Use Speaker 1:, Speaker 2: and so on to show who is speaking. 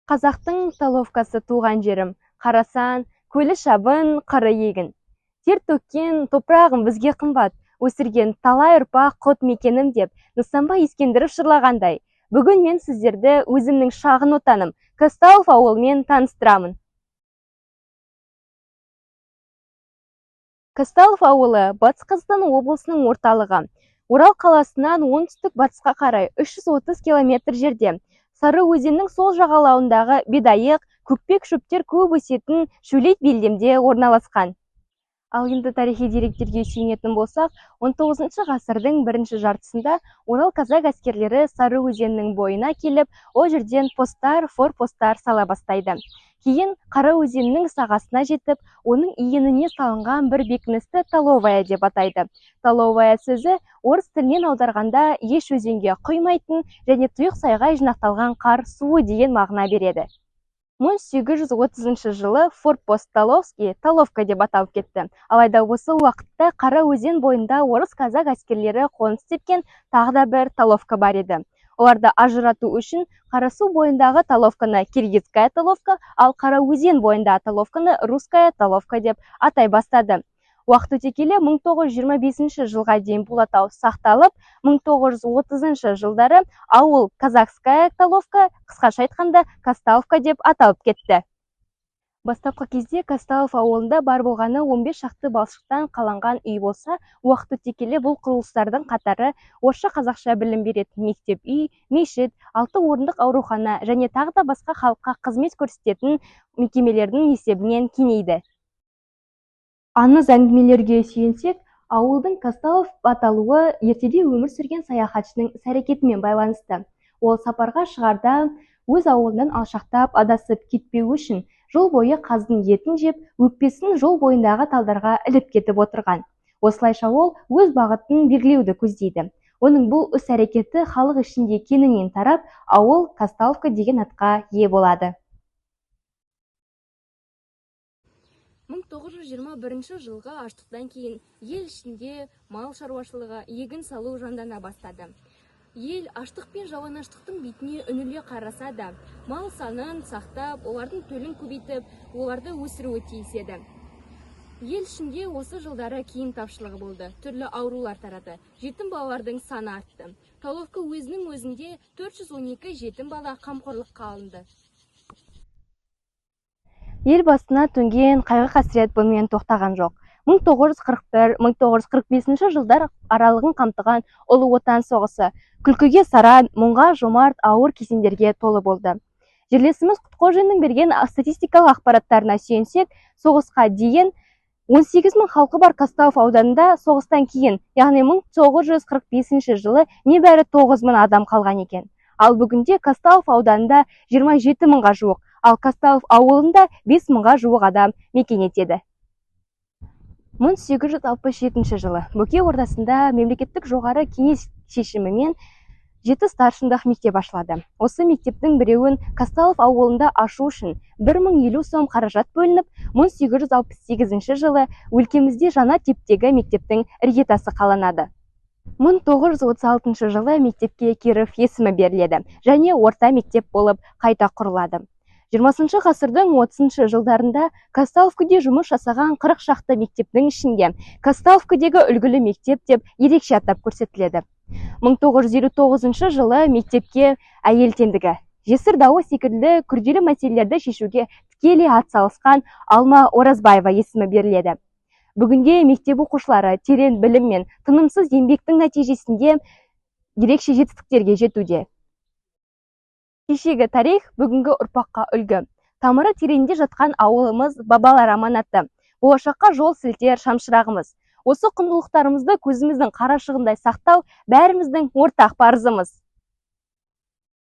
Speaker 1: Қазақтың Таловкасы туған жерім, қарасан, көлі шабын, қыры егін. Тер төккен топырағым бізге қымбат, өсірген талай ұрпақ құт мекенім деп, Нысанбай Ескендіров жырлағандай. Бүгін мен сіздерді өзімнің шағын отаным, Казталов ауылымен таныстырамын. Казталов ауылы Батыс Қазақстан облысының орталығы. Орал қаласынан оңтүстік батысқа қарай 330 километр жерде. Сары өзеннің сол жағалауындағы бидайық, көкпек шөптер көп өсетін шөлейт белдемде орналасқан. Ал енді тарихи деректерге сүйенетін болсақ, 19 ғасырдың бірінші жартысында Орал казак әскерлері Сары өзеннің бойына келіп, ол жерден посттар, форпосттар сала бастайды. Кейін Қара өзеннің сағасына жетіп, оның иініне салынған бір бекіністі Таловая деп атайды. Таловая сөзі орыс тілінен аударғанда еш өзенге құймайтын және тұйық сайға жинақталған қар суы деген мағына береді. 1830 жылы форпост Таловский Таловка деп аталып кетті. Алайда осы уақытта Қара өзен бойында орыс казак әскерлері қоныс тепкен тағы да бір Таловка бар еді. Оларды ажырату үшін Қарасу бойындағы Таловканы Киргизская Таловка, ал Қара өзен бойындағы Таловканы Русская Таловка деп атай бастады. Уақыт өте келе 1925 жылға дейін бұл атау сақталып, 1930 жылдары ауыл Казахская Таловка, қысқаша айтқанда Казталовка деп аталып кетті. Бастапқы кезде Казталов ауылында бар болғаны 15 шақты балшықтан қаланған үй болса, уақыт өте келе бұл құрылыстардың қатары орысша қазақша білім беретін мектеп үй, мешіт, 6 орындық аурухана және тағы да басқа халыққа қызмет көрсететін мекемелердің есебінен кеңейді. Аңыз әңгімелерге сүйенсек, ауылдың Казталов аталуы ертеде өмір сүрген саяхатшының іс-әрекетімен байланысты. Ол сапарға шығарда өз ауылынан алшақтап адасып кетпеу үшін жол бойы қаздың етін жеп, өкпесін жол бойындағы талдарға іліп кетіп отырған. Осылайша ол өз бағытын белгілеуді көздейді. Оның бұл іс-әрекеті халық ішінде кеңінен тарап, ауыл Казталовка деген атқа ие болады. 1921 жылғы аштықтан кейін ел ішінде мал шаруашылығы, егін салу жандана бастады. Ел аштық пен жалаңаштықтың бетіне үніле қараса да, мал санын сақтап, олардың төлін көбейтіп, оларды өсіруі тиіс еді. Ел ішінде осы жылдары киім тапшылығы болды, түрлі аурулар тарады, жетім балалардың саны артты. Таловка өзінің өзінде 412 жетім бала қамқорлыққа алынды. Ел басына төнген қайғы-қасірет бұнымен тоқтаған жоқ. 1941-1945 жылдар аралығын қамтыған Ұлы Отан соғысы күлкіге саран, мұңға жомарт, ауыр кезеңдерге толы болды. Жерлесіміз Құтқожиннің берген статистикалық ақпараттарына сүйенсек, соғысқа дейін 18 мың халқы бар Казталов ауданында соғыстан кейін, яғни 1945 жылы небәрі 9 мың адам қалған екен. Ал бүгінде Казталов ауданында 27 мыңға жуық, ал Казталов ауылында 5 мыңға жуық адам мекен етеді. 1867 жылы Бөкей ордасында мемлекеттік жоғары кеңес шешімімен 7 старшындық мектеп ашылады. Осы мектептің біреуін Казталов ауылында ашу үшін 1050 сом қаражат бөлініп, 1868 жылы өлкемізде жаңа типтегі мектептің іргетасы қаланады. 1936 жылы мектепке Киров есімі беріледі және орта мектеп болып қайта құрылады. 20 ғасырдың 30 жылдарында Казталовкіде жұмыс жасаған 40 шақты мектептің ішінде Казталовкідегі үлгілі мектеп деп ерекше атап көрсетіледі. 1959 жылы мектепке әйел теңдігі, жесір дауы секілді күрделі мәселелерді шешуге тікелей атсалысқан Алма Оразбаева есімі беріледі. Бүгінде мектеп оқушылары терең білім мен тынымсыз еңбектің нәтижесінде ерекше жетістіктерге жетуде. Кешегі тарих бүгінгі ұрпаққа үлгі. Тамыры тереңде жатқан ауылымыз бабалар аманаты. Болашаққа жол сілтер шамшырағымыз. Осы құндылықтарымызды көзіміздің қарашығындай сақтау бәріміздің ортақ парызымыз.